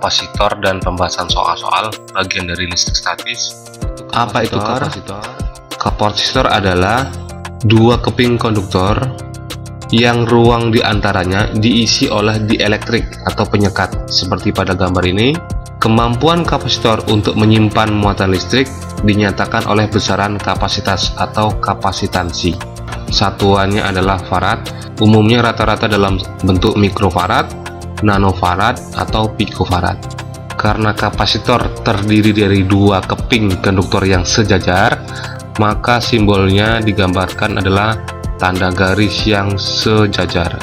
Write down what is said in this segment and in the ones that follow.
kapasitor dan pembahasan soal-soal bagian dari listrik statis. Apa itu kapasitor? Kapasitor adalah dua keping konduktor yang ruang di antaranya diisi oleh dieelektrik atau penyekat. Seperti pada gambar ini, kemampuan kapasitor untuk menyimpan muatan listrik dinyatakan oleh besaran kapasitas atau kapasitansi. Satuannya adalah farad, umumnya rata-rata dalam bentuk mikrofarad, nanofarad, atau pikofarad. Karena kapasitor terdiri dari dua keping konduktor yang sejajar, maka simbolnya digambarkan adalah tanda garis yang sejajar,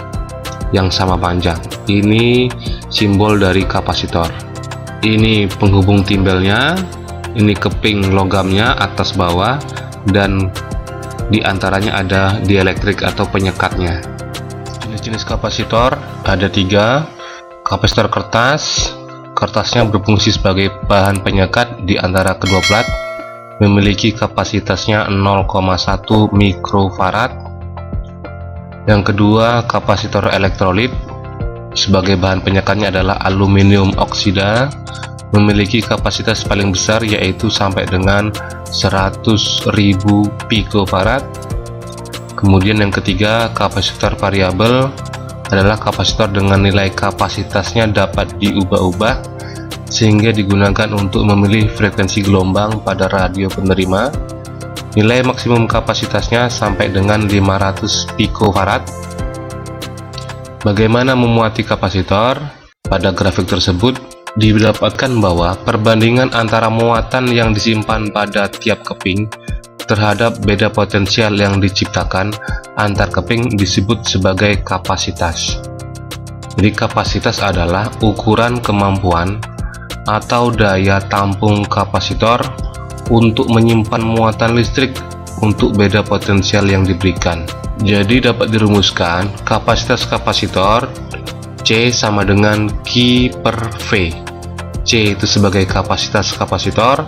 yang sama panjang. Ini simbol dari kapasitor. Ini penghubung timbelnya, ini keping logamnya atas bawah, dan di antaranya ada dieelektrik atau penyekatnya. Jenis-jenis kapasitor ada 3. Kapasitor kertas. Kertasnya berfungsi sebagai bahan penyekat di antara kedua plat, memiliki kapasitasnya 0,1 mikrofarad. Yang kedua, kapasitor elektrolit. Sebagai bahan penyekatnya adalah aluminium oksida, memiliki kapasitas paling besar yaitu sampai dengan 100.000 pikofarad. Kemudian yang ketiga, kapasitor variabel adalah kapasitor dengan nilai kapasitasnya dapat diubah-ubah sehingga digunakan untuk memilih frekuensi gelombang pada radio penerima. Nilai maksimum kapasitasnya sampai dengan 500 pikofarad. Bagaimana memuati kapasitor? Pada grafik tersebut didapatkan bahwa perbandingan antara muatan yang disimpan pada tiap keping terhadap beda potensial yang diciptakan antar keping disebut sebagai kapasitas. Jadi kapasitas adalah ukuran kemampuan atau daya tampung kapasitor untuk menyimpan muatan listrik untuk beda potensial yang diberikan. Jadi dapat dirumuskan kapasitas kapasitor C sama dengan Q per V. C itu sebagai kapasitas kapasitor,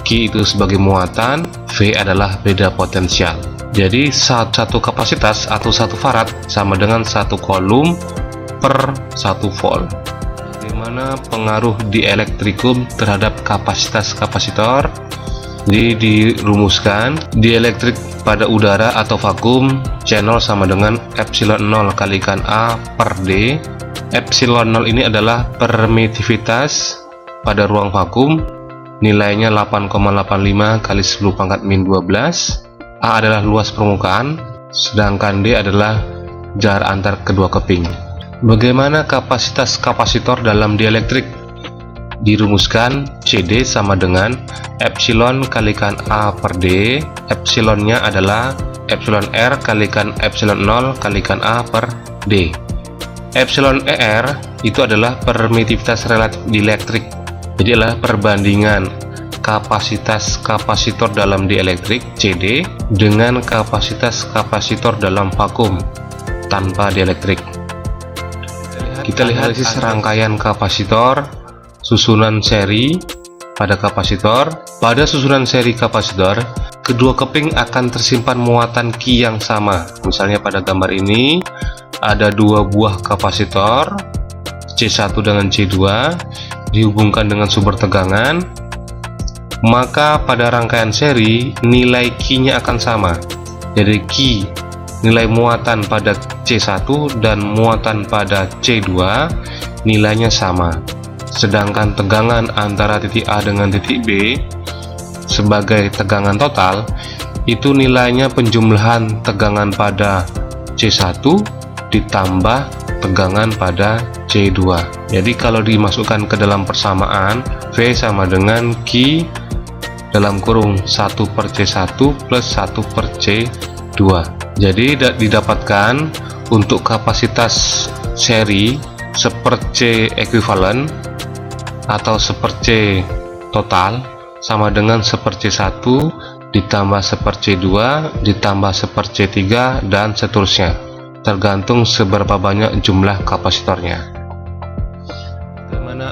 Q itu sebagai muatan, V adalah beda potensial. Jadi satu kapasitas atau 1 farad sama dengan 1 coulomb per 1 volt. Bagaimana pengaruh dielektrikum terhadap kapasitas kapasitor? Jadi dirumuskan dielektrik pada udara atau vakum C0 sama dengan epsilon 0 kalikan A per D. Epsilon 0 ini adalah permitivitas pada ruang vakum, nilainya 8,85 kali 10 pangkat min 12. A adalah luas permukaan, sedangkan D adalah jarak antar kedua keping. Bagaimana kapasitas kapasitor dalam dielektrik? Dirumuskan CD sama dengan epsilon kalikan A per D. Epsilonnya adalah epsilon R kalikan epsilon 0 kalikan A per D. Epsilon ER itu adalah permitivitas relatif dielektrik. Jadi adalah perbandingan kapasitas kapasitor dalam dielektrik CD dengan kapasitas kapasitor dalam vakum tanpa dielektrik. Kita lihat serangkaian kapasitor, susunan seri pada kapasitor. Pada susunan seri kapasitor, kedua keping akan tersimpan muatan Q yang sama. Misalnya pada gambar ini ada 2 buah kapasitor C1 dengan C2 dihubungkan dengan sumber tegangan, maka pada rangkaian seri nilai Q-nya akan sama. Jadi Q nilai muatan pada C1 dan muatan pada C2 nilainya sama. Sedangkan tegangan antara titik A dengan titik B sebagai tegangan total itu nilainya penjumlahan tegangan pada C1 ditambah tegangan pada C2. Jadi kalau dimasukkan ke dalam persamaan, V sama dengan Q dalam kurung 1 per C1 plus 1 per C2. Jadi didapatkan untuk kapasitas seri 1/C ekuivalen atau 1/C total sama dengan 1/C1 ditambah 1/C2 ditambah 1/C3 dan seterusnya, tergantung seberapa banyak jumlah kapasitornya.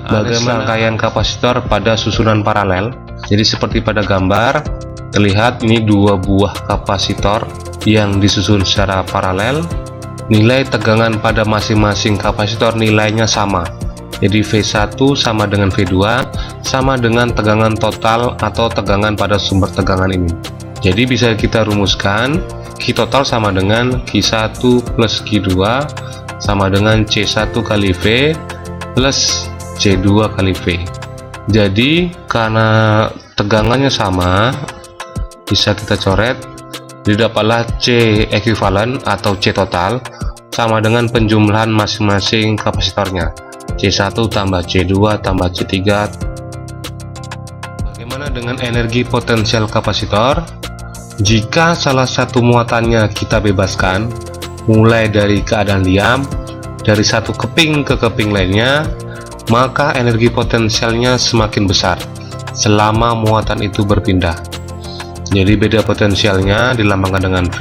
Bagaimana rangkaian kapasitor pada susunan paralel? Jadi seperti pada gambar terlihat ini 2 buah kapasitor yang disusun secara paralel. Nilai tegangan pada masing-masing kapasitor nilainya sama. Jadi V1 sama dengan V2 sama dengan tegangan total atau tegangan pada sumber tegangan ini. Jadi bisa kita rumuskan Q total sama dengan Q1 plus Q2 sama dengan C1 kali V plus C2 kali V. Jadi karena tegangannya sama, bisa kita coret, didapatlah C ekuivalen atau C total sama dengan penjumlahan masing-masing kapasitornya, C1 tambah C2 tambah C3. Bagaimana dengan energi potensial kapasitor? Jika salah satu muatannya kita bebaskan, mulai dari keadaan diam, dari satu keping ke keping lainnya, maka energi potensialnya semakin besar selama muatan itu berpindah. Jadi beda potensialnya dilambangkan dengan V,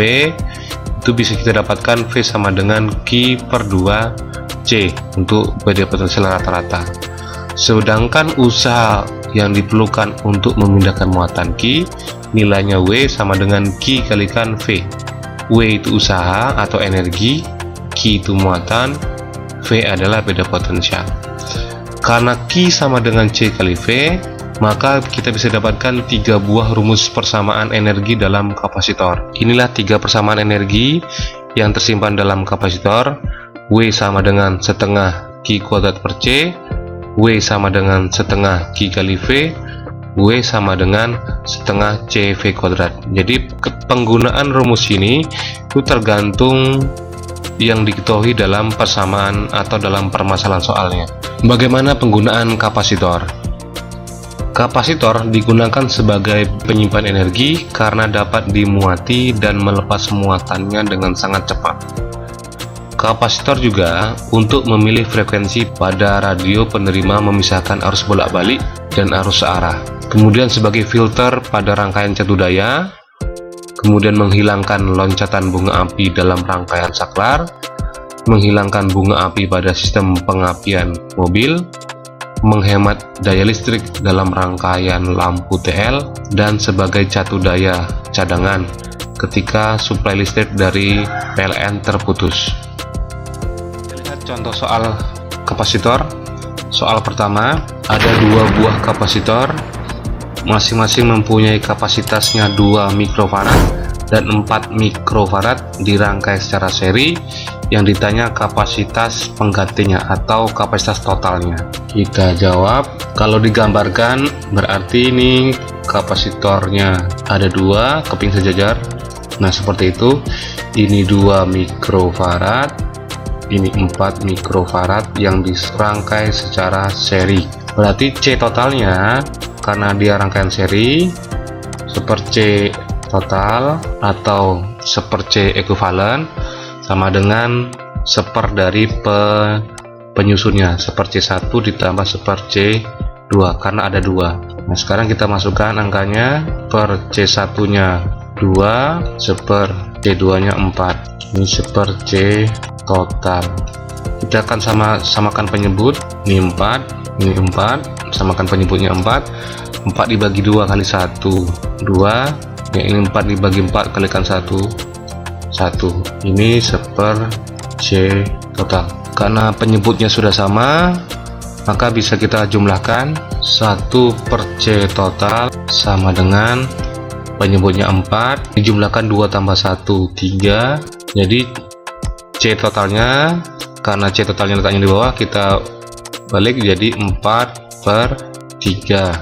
itu bisa kita dapatkan V sama dengan Q per 2 C untuk beda potensial rata-rata. Sedangkan usaha yang diperlukan untuk memindahkan muatan Q, nilainya W sama dengan Q kalikan V. W itu usaha atau energi, Q itu muatan, V adalah beda potensial. Karena Q sama dengan C kali V, maka kita bisa dapatkan 3 buah rumus persamaan energi dalam kapasitor. Inilah 3 persamaan energi yang tersimpan dalam kapasitor. W sama dengan setengah Q kuadrat per C, W sama dengan setengah Q kali V, W sama dengan setengah CV kuadrat. Jadi penggunaan rumus ini itu tergantung yang diketahui dalam persamaan atau dalam permasalahan soalnya. Bagaimana penggunaan kapasitor? Kapasitor digunakan sebagai penyimpan energi karena dapat dimuati dan melepas muatannya dengan sangat cepat. Kapasitor juga untuk memilih frekuensi pada radio penerima memisahkan arus bolak-balik dan arus searah. Kemudian sebagai filter pada rangkaian catu daya, kemudian menghilangkan loncatan bunga api dalam rangkaian saklar, menghilangkan bunga api pada sistem pengapian mobil, menghemat daya listrik dalam rangkaian lampu TL, dan sebagai catu daya cadangan ketika suplai listrik dari PLN terputus. Lihat contoh soal kapasitor. Soal pertama, ada 2 buah kapasitor, masing-masing mempunyai kapasitasnya 2 mikrofarad dan 4 mikrofarad dirangkai secara seri. Yang ditanya kapasitas penggantinya atau kapasitas totalnya. Kita jawab, kalau digambarkan berarti ini kapasitornya ada 2 keping sejajar. Nah seperti itu, ini 2 mikrofarad, ini 4 mikrofarad yang dirangkai secara seri. Berarti C totalnya, karena dia rangkaian seri, seper C total atau seper C ekuivalen sama dengan seper dari penyusunnya, seper C1 ditambah seper C2 karena ada 2. Nah sekarang kita masukkan angkanya, per C1 nya 2, seper C2 nya 4, ini seper C total. Kita akan samakan penyebut, ini 4, ini 4, samakan penyebutnya 4 dibagi 2 kali 1, 2, ya ini 4 dibagi 4 kalikan 1, 1, ini seper C total. Karena penyebutnya sudah sama, maka bisa kita jumlahkan 1 per C total sama dengan penyebutnya 4 dijumlahkan 2 tambah 1 3. Jadi C totalnya, karena C totalnya letaknya di bawah, kita balik jadi 4 per 3,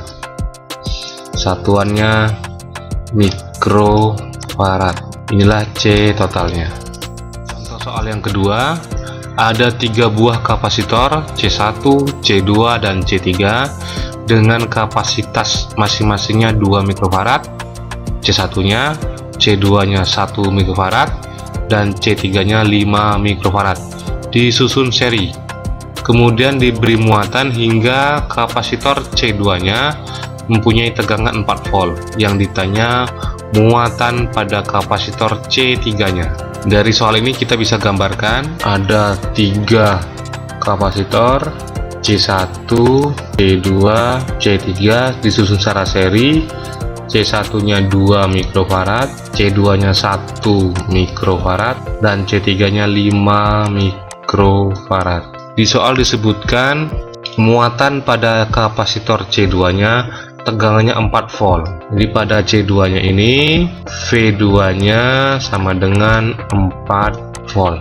satuannya mikrofarad. Inilah C totalnya. Contoh soal yang kedua, ada 3 buah kapasitor C1, C2, dan C3 dengan kapasitas masing-masingnya 2 mikrofarad, C1 nya, C2 nya 1 mikrofarad, dan C3 nya 5 mikrofarad, disusun seri. Kemudian diberi muatan hingga kapasitor C2 nya mempunyai tegangan 4 volt. Yang ditanya muatan pada kapasitor C3 nya. Dari soal ini kita bisa gambarkan ada 3 kapasitor C1, C2, C3 disusun secara seri. C1 nya 2 mikrofarad, C2 nya 1 mikrofarad, dan C3 nya 5 mikrofarad. Di soal disebutkan muatan pada kapasitor C2 nya tegangannya 4 volt. Jadi pada C2 nya ini V2 nya sama dengan 4 volt.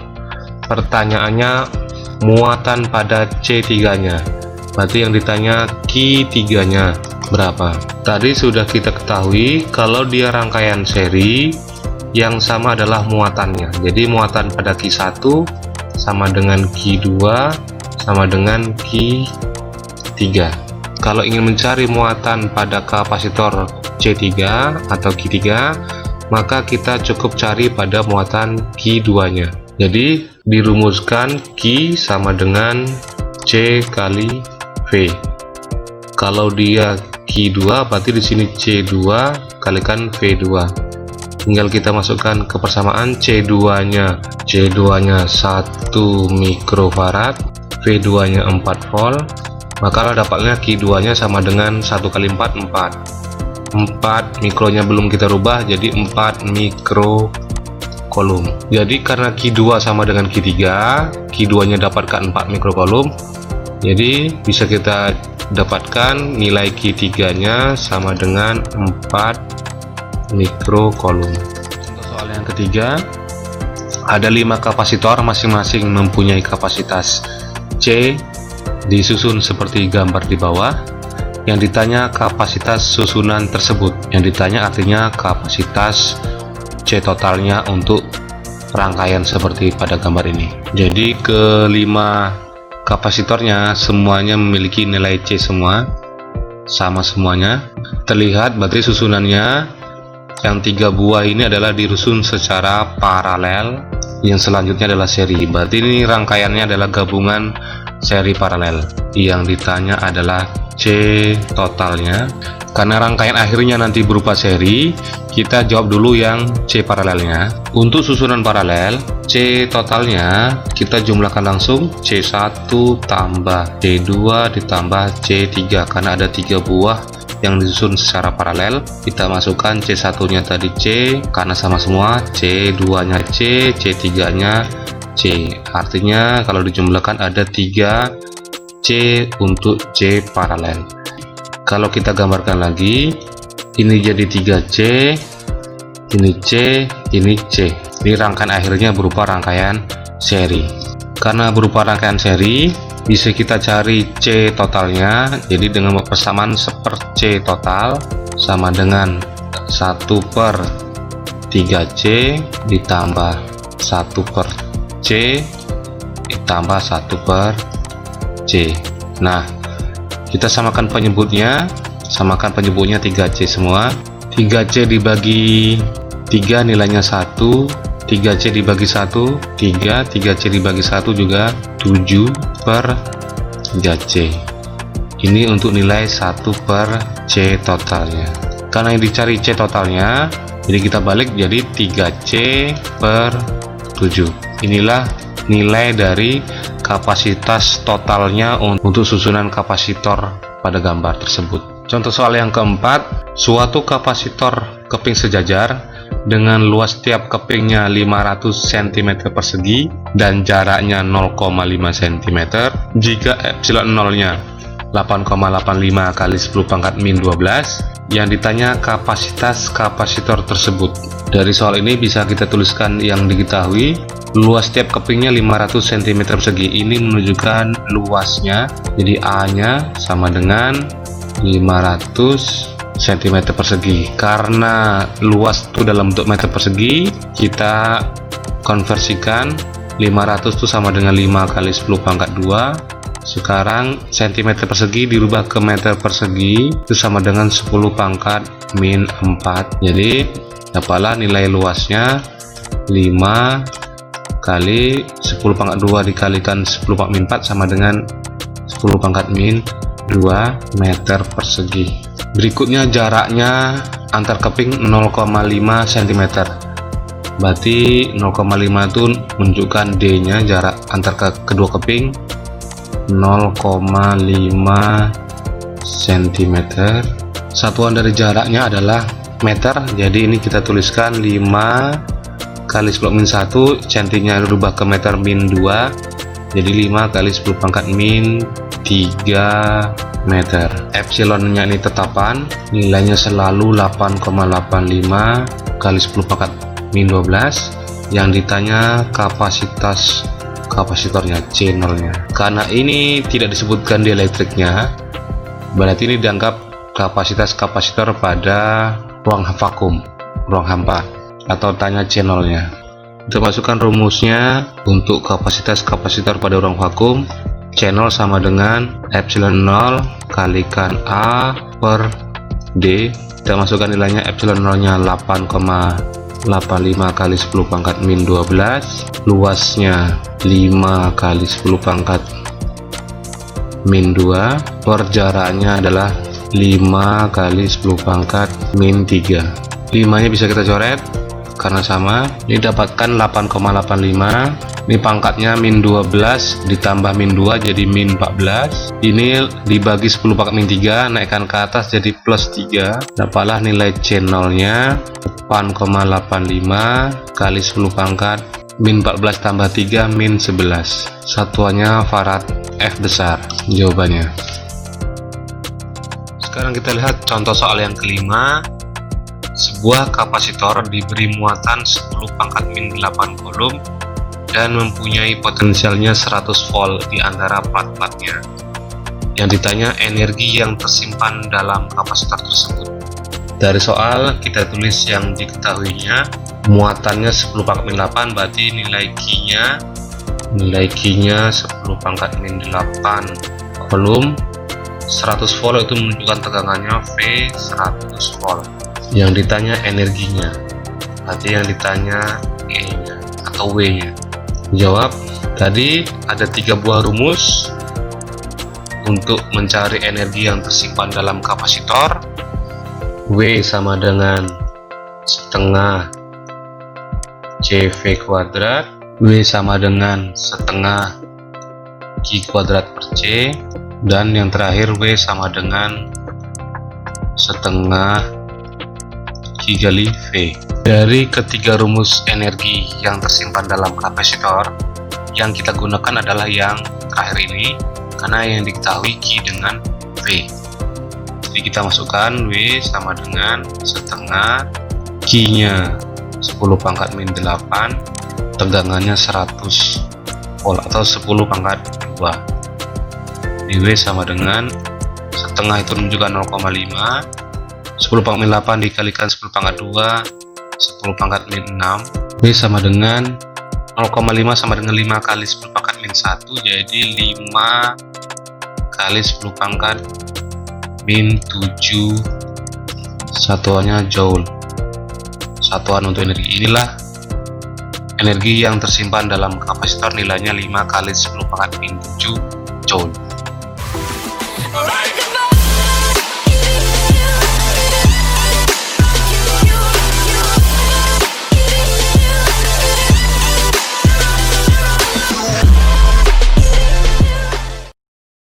Pertanyaannya muatan pada C3 nya, berarti yang ditanya Q3 nya berapa. Tadi sudah kita ketahui kalau dia rangkaian seri, yang sama adalah muatannya. Jadi muatan pada Q1 sama dengan Q2 sama dengan Q3. Kalau ingin mencari muatan pada kapasitor C3 atau Q3, maka kita cukup cari pada muatan Q2 nya. Jadi dirumuskan Q sama dengan C kali V. Kalau dia Q2 berarti di sini C2 kalikan V2. Tinggal kita masukkan ke persamaan C2 nya 1 mikrofarad, V2 nya 4 volt, maka dapatnya Q2 nya sama dengan 1 kali 4 4 mikronya belum kita rubah jadi 4 mikrocoulomb. Jadi karena Q2 sama dengan Q3, Q2 nya dapatkan 4 mikrocoulomb, jadi bisa kita dapatkan nilai Q3 nya sama dengan 4 mikrocoulomb. Untuk soal yang ketiga, ada 5 kapasitor masing-masing mempunyai kapasitas C, disusun seperti gambar di bawah. Yang ditanya kapasitas susunan tersebut, yang ditanya artinya kapasitas C totalnya untuk rangkaian seperti pada gambar ini. Jadi kelima kapasitornya semuanya memiliki nilai C semua, sama semuanya. Terlihat berarti susunannya yang 3 buah ini adalah dirusun secara paralel, yang selanjutnya adalah seri. Berarti ini rangkaiannya adalah gabungan seri paralel. Yang ditanya adalah C totalnya. Karena rangkaian akhirnya nanti berupa seri, kita jawab dulu yang C paralelnya. Untuk susunan paralel, C totalnya kita jumlahkan langsung C1 tambah C2 ditambah C3, karena ada 3 buah yang disusun secara paralel. Kita masukkan C1 nya tadi C karena sama semua, C2 nya C, C3 nya C. Artinya kalau dijumlahkan ada 3 C untuk C paralel. Kalau kita gambarkan lagi, ini jadi 3C, ini C, ini C. Ini rangkaian akhirnya berupa rangkaian seri. Karena berupa rangkaian seri, bisa kita cari C totalnya. Jadi dengan persamaan 1/C total sama dengan 1/3C ditambah 1/C ditambah 1/C. Nah, kita samakan penyebutnya 3C semua. 3C dibagi 3 nilainya 1, 3C dibagi 1 3, 3C dibagi 1 juga 7/3C. Ini untuk nilai 1/C totalnya. Karena yang dicari C totalnya, jadi kita balik jadi 3C/7. Inilah nilai dari kapasitas totalnya untuk susunan kapasitor pada gambar tersebut. Contoh soal yang keempat, suatu kapasitor keping sejajar dengan luas tiap kepingnya 500 cm persegi dan jaraknya 0,5 cm. Jika epsilon 0-nya 8,85 kali 10⁻⁻12, yang ditanya kapasitas kapasitor tersebut. Dari soal ini bisa kita tuliskan yang diketahui, luas tiap kepingnya 500 cm persegi. Ini menunjukkan luasnya, jadi A nya sama dengan 500 cm persegi. Karena luas itu dalam bentuk meter persegi, kita konversikan 500 itu sama dengan 5 kali 10⁻². Sekarang cm persegi dirubah ke meter persegi, itu sama dengan 10⁻⁻4. Jadi dapatlah nilai luasnya 5 kali 10⁻² dikalikan 10⁻⁴ sama dengan 10⁻⁻² meter persegi. Berikutnya jaraknya antar keping 0,5 cm. Berarti 0,5 itu menunjukkan D nya, jarak antar kedua keping 0,5 cm. Satuan dari jaraknya adalah meter, jadi ini kita tuliskan 5 kali 10⁻⁴, cm nya dirubah ke meter min 2, jadi 5 kali 10⁻⁻². 3 meter. Epsilonnya ini tetapan, nilainya selalu 8,85 kali 10 pangkat min 12. Yang ditanya kapasitas kapasitornya, channelnya. Karena ini tidak disebutkan di elektriknya, berarti ini dianggap kapasitas kapasitor pada ruang vakum, ruang hampa, atau tanya channelnya. Kita masukkan rumusnya untuk kapasitas kapasitor pada ruang vakum. Channel sama dengan epsilon 0 kalikan A per D. Kita masukkan nilainya epsilon 0 nya 8,85 kali 10 pangkat min 12, luasnya 5 kali 10 pangkat min 2, per jaraknya adalah 5 kali 10 pangkat min 3. 5 nya bisa kita coret karena sama. Ini dapatkan 8,85. Ini pangkatnya min 12 ditambah min 2 jadi min 14. Ini dibagi 10 pangkat min 3, naikkan ke atas jadi plus 3. Dapatlah nilai channelnya 8,85 kali 10 pangkat min 14 tambah 3 min 11. Satuannya farad F besar. Jawabannya. Sekarang kita lihat contoh soal yang kelima. Sebuah kapasitor diberi muatan 10 pangkat min 8 kulum dan mempunyai potensialnya 100 volt di antara plat-platnya. Yang ditanya energi yang tersimpan dalam kapasitor tersebut. Dari soal kita tulis yang diketahuinya. Muatannya 10 pangkat min 8, berarti nilai Q-nya 10 pangkat min 8 kulum. 100 volt itu menunjukkan tegangannya V 100 volt. Yang ditanya energinya, berarti yang ditanya E-nya atau W-nya. Jawab, tadi ada 3 buah rumus untuk mencari energi yang tersimpan dalam kapasitor. W sama dengan setengah CV kuadrat, W sama dengan setengah Q kuadrat per C, dan yang terakhir W sama dengan setengah Q kali V. Dari ketiga rumus energi yang tersimpan dalam kapasitor, yang kita gunakan adalah yang terakhir ini, karena yang diketahui Q dengan V. Jadi kita masukkan W sama dengan setengah Q-nya 10 pangkat min 8, tegangannya 100 volt atau 10 pangkat 2. Di W sama dengan setengah itu menunjukkan 0,5, 10 pangkat min 8 dikalikan 10 pangkat 2, 10 pangkat min 6. W sama dengan 0,5 sama dengan 5 kali 10 pangkat min 1, jadi 5 kali 10 pangkat min 7. Satuannya joule. Satuan untuk energi. Inilah energi yang tersimpan dalam kapasitor, nilainya 5 kali 10 pangkat min 7 joule.